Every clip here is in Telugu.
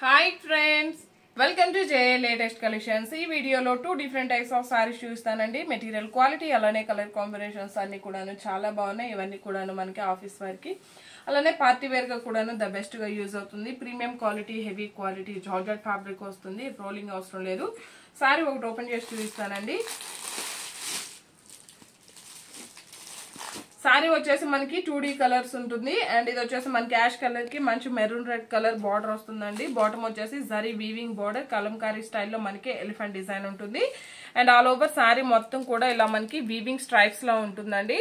Hi friends, welcome to JA Latest Collections. ఈ వీడియోలో 2 డిఫరెంట్ టైప్స్ ఆఫ్ సారీస్ చూస్తానండి. మెటీరియల్ క్వాలిటీ అలానే కలర్ కాంబినేషన్స్ అన్ని కూడాను చాలా బాగున్నాయి. ఇవన్నీ కూడాను మనకి ఆఫీస్ వేర్కి అలానే పార్టీ వేర్ గా కూడాను ద బెస్ట్ గా యూజ్ అవుతుంది. Premium quality, heavy quality georgette fabric వస్తుంది. రోలింగ్ అవసరం లేదు. సారీ ఒకటి ఓపెన్ చేసి చూపిస్తానండి. సారీ వచ్చేసి మనకి 2D కలర్స్ ఉంటుంది అండ్ ఇది వచ్చేసి మనకి యాష్ కలర్ కి మంచి మెరూన్ రెడ్ కలర్ బార్డర్ వస్తుందండి. బాటమ్ వచ్చేసి జరీ వీవింగ్ బార్డర్ కలంకారీ స్టైల్లో మనకి ఎలిఫెంట్ డిజైన్ ఉంటుంది అండ్ ఆల్ ఓవర్ సారీ మొత్తం కూడా ఇలా మనకి వీవింగ్ స్ట్రైప్స్ లో ఉంటుందండి.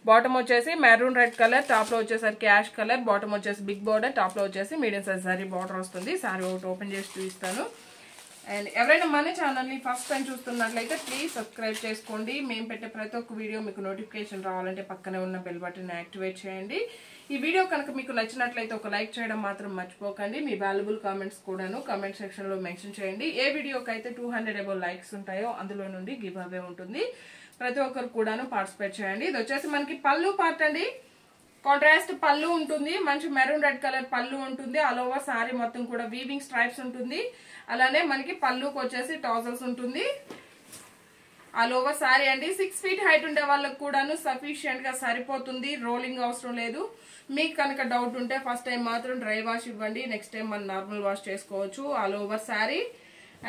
బాటమ్ వచ్చేసి మెరూన్ రెడ్ కలర్, టాప్ లో వచ్చేసరికి యాష్ కలర్, బాటమ్ వచ్చేసి బిగ్ బార్డర్, టాప్ లో వచ్చేసి మీడియం సైజ్ జరీ బార్డర్ వస్తుంది. సారీ ఒకటి ఓపెన్ చేసి చూపిస్తాను. అండ్ ఎవరైనా మన ఛానల్ని ఫస్ట్ టైం చూస్తున్నట్లయితే ప్లీజ్ సబ్స్క్రైబ్ చేసుకోండి. మేము పెట్టే ప్రతి ఒక్క వీడియో మీకు నోటిఫికేషన్ రావాలంటే పక్కనే ఉన్న బెల్ బటన్ యాక్టివేట్ చేయండి. ఈ వీడియో కనుక మీకు నచ్చినట్లయితే ఒక లైక్ చేయడం మాత్రం మర్చిపోకండి. మీ వాల్యుబుల్ కామెంట్స్ కూడాను కామెంట్ సెక్షన్లో మెన్షన్ చేయండి. ఏ వీడియోకి అయితే 200 అబౌవ్ లైక్స్ ఉంటాయో అందులో నుండి గివ్ అవే ఉంటుంది. ప్రతి ఒక్కరు కూడాను పార్టిసిపేట్ చేయండి. ఇది వచ్చేసి మనకి పళ్ళు పార్ట్ అండి. కాంట్రాస్ట్ పళ్ళు ఉంటుంది, మంచి మెరూన్ రెడ్ కలర్ పళ్ళు ఉంటుంది. ఆల్ ఓవర్ సారీ మొత్తం కూడా వీవింగ్ స్ట్రైప్స్ ఉంటుంది. అలానే మనకి పళ్ళుకి వచ్చేసి టాజల్స్ ఉంటుంది. ఆల్ ఓవర్ సారీ అండి. 6 ఫీట్ హైట్ ఉండే వాళ్ళకి కూడాను సఫిషియెంట్ గా సరిపోతుంది. రోలింగ్ అవసరం లేదు. మీకు కనుక డౌట్ ఉంటే ఫస్ట్ టైం మాత్రం డ్రై వాష్ ఇవ్వండి, నెక్స్ట్ టైం మనం నార్మల్ వాష్ చేసుకోవచ్చు. All over sorry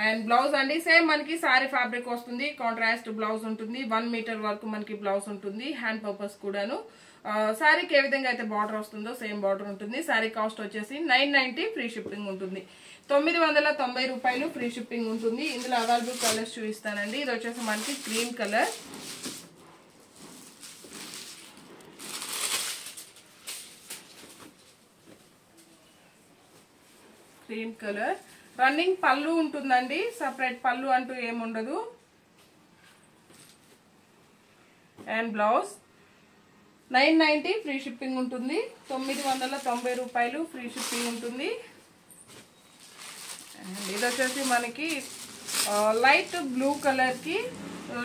and blouse అండి సేమ్ మనకి సారీ ఫ్యాబ్రిక్ వస్తుంది. కాంట్రాస్ట్ బ్లౌజ్ ఉంటుంది. 1 మీటర్ వరకు మనకి బ్లౌజ్ ఉంటుంది. హ్యాండ్ పర్పస్ కూడాను. శారీకి ఏ విధంగా అయితే బార్డర్ వస్తుందో సేమ్ బార్డర్ ఉంటుంది. శారీ కాస్ట్ వచ్చేసి 990, ఫ్రీ షిప్పింగ్ ఉంటుంది. 990 రూపాయలు ఫ్రీ షిప్పింగ్ ఉంటుంది. ఇందులో అవైలబుల్ కలర్స్ చూపిస్తానండి. ఇది వచ్చేసి మనకి cream colour, cream colour running పళ్ళు ఉంటుందండి. సపరేట్ పళ్ళు అంటూ ఏముండదు. అండ్ బ్లౌజ్ 990 ఫ్రీ షిప్పింగ్ ఉంటుంది. 990 రూపాయలు ఫ్రీ షిప్పింగ్ ఉంటుంది. అండ్ ఇది వచ్చేసి మనకి లైట్ బ్లూ కలర్ కి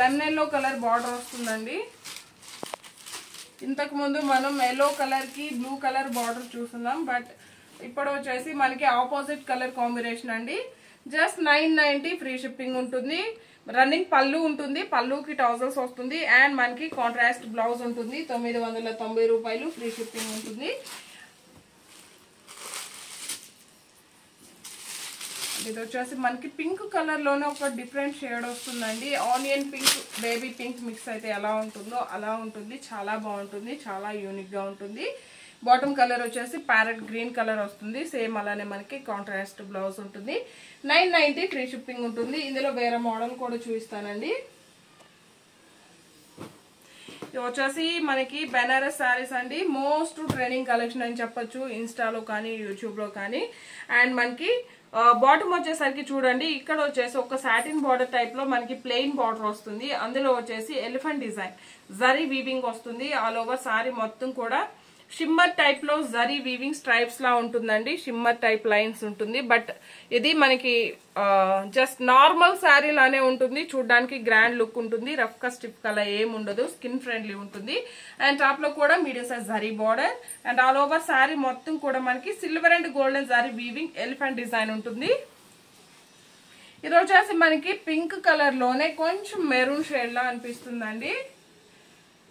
లెమన్ ఎల్లో కలర్ బార్డర్ వస్తుందండి. ఇంతకు ముందు మనం ఎల్లో కలర్ కి బ్లూ కలర్ బార్డర్ చూస్తున్నాం, బట్ ఇప్పుడు వచ్చేసి మనకి ఆపోజిట్ కలర్ కాంబినేషన్ అండి. జస్ట్ 990 ఫ్రీ షిప్పింగ్ ఉంటుంది. రన్నింగ్ పళ్ళు ఉంటుంది, పళ్ళుకి టాజల్స్ వస్తుంది అండ్ మనకి కాంట్రాస్ట్ బ్లౌజ్ ఉంటుంది. 990 రూపాయలు ఫ్రీ షిప్పింగ్ ఉంటుంది. ఇది వచ్చేసి మనకి పింక్ కలర్ లోనే ఒక డిఫరెంట్ షేడ్ వస్తుందండి. Onion pink, baby pink mix అయితే ఎలా ఉంటుందో అలా ఉంటుంది. చాలా బాగుంటుంది, చాలా యూనిక్ గా ఉంటుంది. బాటమ్ కలర్ వచ్చేసి ప్యారెట్ గ్రీన్ కలర్ వస్తుంది. సేమ్ అలానే మనకి కాంట్రాస్ట్ బ్లౌజ్ ఉంటుంది. 990 ఫ్రీ షిప్పింగ్ ఉంటుంది. ఇందులో వేరే మోడల్ కూడా చూపిస్తానండి. ఇది వచ్చేసి మనకి బెనారస్ శారీస్ అండి. మోస్ట్ ట్రెండింగ్ కలెక్షన్ అని చెప్పొచ్చు, ఇన్స్టాలో కానీ యూట్యూబ్ లో కానీ. అండ్ మనకి బాటమ్ వచ్చేసరికి చూడండి, ఇక్కడ వచ్చేసి ఒక సాటిన్ బార్డర్ టైప్ లో మనకి ప్లెయిన్ బార్డర్ వస్తుంది. అందులో వచ్చేసి ఎలిఫెంట్ డిజైన్ జరీ వీవింగ్ వస్తుంది. ఆల్ ఓవర్ సారీ మొత్తం కూడా షిమ్మర్ టైప్ లో జరీ వీవింగ్ స్ట్రైప్స్ లా ఉంటుందండి. షిమ్మర్ టైప్ లైన్స్ ఉంటుంది. బట్ ఇది మనకి జస్ట్ నార్మల్ శారీ లానే ఉంటుంది. చూడడానికి గ్రాండ్ లుక్ ఉంటుంది. రఫ్ గా స్టిఫ్ గా ఏం ఉండదు. స్కిన్ ఫ్రెండ్లీ ఉంటుంది. అండ్ టాప్ లో కూడా medium size zari border and all over sari మొత్తం కూడా మనకి silver and golden zari weaving elephant design ఉంటుంది. ఇది వచ్చేసి మనకి పింక్ కలర్ లోనే కొంచెం మెరూన్ షేడ్ లా అనిపిస్తుందండి.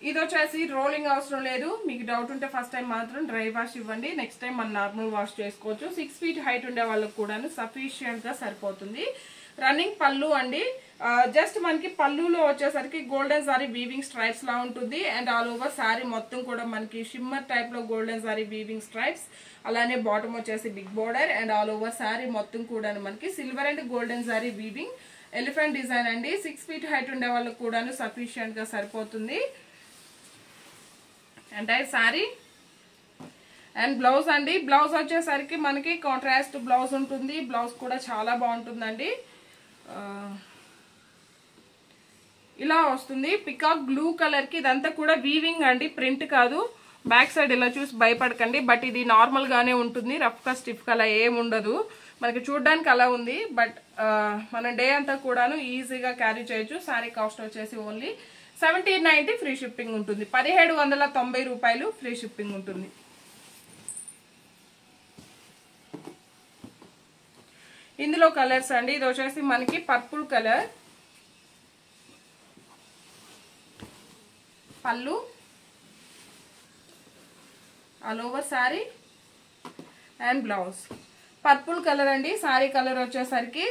ఇది వచ్చేసి రోలింగ్ అవసరం లేదు. మీకు డౌట్ ఉంటే ఫస్ట్ టైం మాత్రం డ్రై వాష్ ఇవ్వండి, నెక్స్ట్ టైం మనం నార్మల్ వాష్ చేసుకోవచ్చు. 6 ఫీట్ హైట్ ఉండే వాళ్ళకి కూడా సఫిషియెంట్ గా సరిపోతుంది. రన్నింగ్ పళ్ళు అండి. జస్ట్ మనకి పళ్ళులో వచ్చేసరికి గోల్డెన్ సారీ వీవింగ్ స్ట్రైప్స్ లా ఉంటుంది. అండ్ ఆల్ ఓవర్ సారీ మొత్తం కూడా మనకి షిమ్మర్ టైప్ లో గోల్డెన్ సారీ వీవింగ్ స్ట్రైప్స్. అలానే బాటమ్ వచ్చేసి big border and all over sari మొత్తం కూడా మనకి silver and golden sari weaving elephant design అండి. 6 ఫీట్ హైట్ ఉండే వాళ్ళకి కూడా సఫిషియెంట్ గా సరిపోతుంది. అండ్ సారీ అండ్ బ్లౌజ్ అండి. బ్లౌజ్ వచ్చేసరికి మనకి కాంట్రాస్ట్ బ్లౌజ్ ఉంటుంది. బ్లౌజ్ కూడా చాలా బాగుంటుందండి. ఇలా వస్తుంది పికాక్ బ్లూ కలర్ కి. ఇదంతా కూడా వీవింగ్ అండి, ప్రింట్ కాదు. బ్యాక్ సైడ్ ఇలా చూసి భయపడకండి, బట్ ఇది నార్మల్ గానే ఉంటుంది. రఫ్ గా స్టిఫ్ గా అలా ఏం ఉండదు. మనకి చూడడానికి అలా ఉంది, బట్ మన డే అంతా కూడాను ఈజీగా క్యారీ చేయొచ్చు. సారీ కాస్ట్ వచ్చేసి ఓన్లీ 1790 ఫ్రీ షిప్పింగ్ ఉంటుంది. 1790 రూపాయలు ఫ్రీ షిప్పింగ్ ఉంటుంది. ఇందులో కలర్స్ అండి, ఇది వచ్చేసి మనకి పర్పుల్ కలర్, పళ్ళు, all over sorry and blouse. Purple colour అండి, సారీ కలర్ వచ్చేసరికి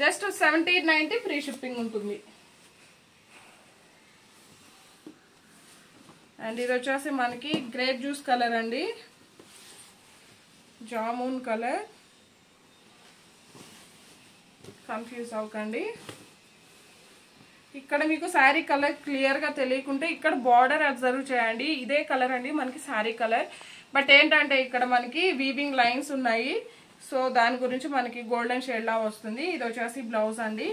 జస్ట్ 1790 ఫ్రీ షిప్పింగ్ ఉంటుంది. అండ్ ఇది వచ్చేసి మనకి గ్రేప్ జ్యూస్ కలర్ అండి, జామున్ కలర్, కన్ఫ్యూజ్ అవ్వకండి. ఇక్కడ మీకు శారీ కలర్ క్లియర్గా తెలియకుంటే ఇక్కడ బార్డర్ అబ్జర్వ్ చేయండి, ఇదే కలర్ అండి మనకి శారీ కలర్. బట్ ఏంటంటే ఇక్కడ మనకి వీవింగ్ లైన్స్ ఉన్నాయి, సో దాని గురించి మనకి గోల్డెన్ షేడ్ లా వస్తుంది. ఇది వచ్చేసి బ్లౌజ్ అండి,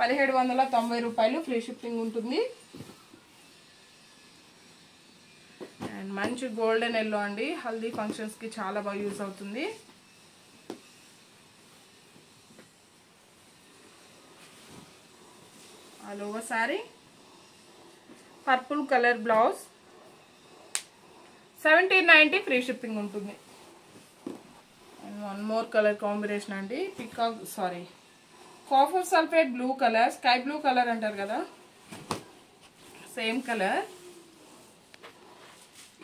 1790 రూపాయలు ఫ్రీ షిప్పింగ్ ఉంటుంది. అండ్ మంచి గోల్డెన్ ఎల్లో అండి, హల్దీ ఫంక్షన్స్ కి చాలా బాగా యూజ్ అవుతుంది. All over sorry, purple colour blouse, 1790 free shipping ఉంటుంది. And one more colour combination అండి, copper sulphate blue colour, sky blue colour అంటారు కదా, సేమ్ కలర్.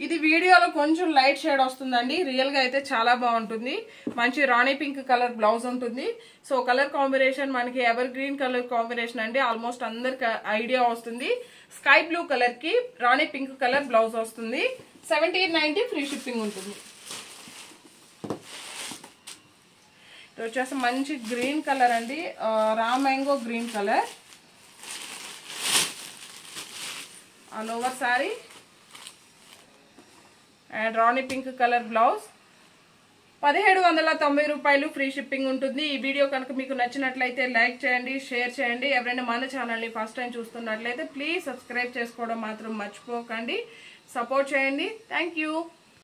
ఇది వీడియోలో కొంచెం లైట్ షేడ్ వస్తుందండి, రియల్ గా అయితే చాలా బాగుంటుంది. మంచి రాణి పింక్ కలర్ బ్లౌజ్ ఉంటుంది. సో కలర్ కాంబినేషన్ మనకి ఎవర్ గ్రీన్ కలర్ కాంబినేషన్ అండి, ఆల్మోస్ట్ అందరికి ఐడియా వస్తుంది. స్కై బ్లూ కలర్ కి రాణి పింక్ కలర్ బ్లౌజ్ వస్తుంది. 1790 ఫ్రీ షిప్పింగ్ ఉంటుంది. ఇది వచ్చేసి మంచి గ్రీన్ కలర్ అండి, raw mango green colour, all over sorry and Rani pink colour blouse. 1790 రూపాయలు ఫ్రీ షిప్పింగ్ ఉంటుంది. ఈ వీడియో కనుక మీకు నచ్చినట్లయితే లైక్ చేయండి, షేర్ చేయండి. ఎవరైనా మన ఛానల్ని ఫస్ట్ టైం చూస్తున్నట్లయితే ప్లీజ్ సబ్స్క్రైబ్ చేసుకోవడం మాత్రం మర్చిపోకండి. సపోర్ట్ చేయండి. Thank you.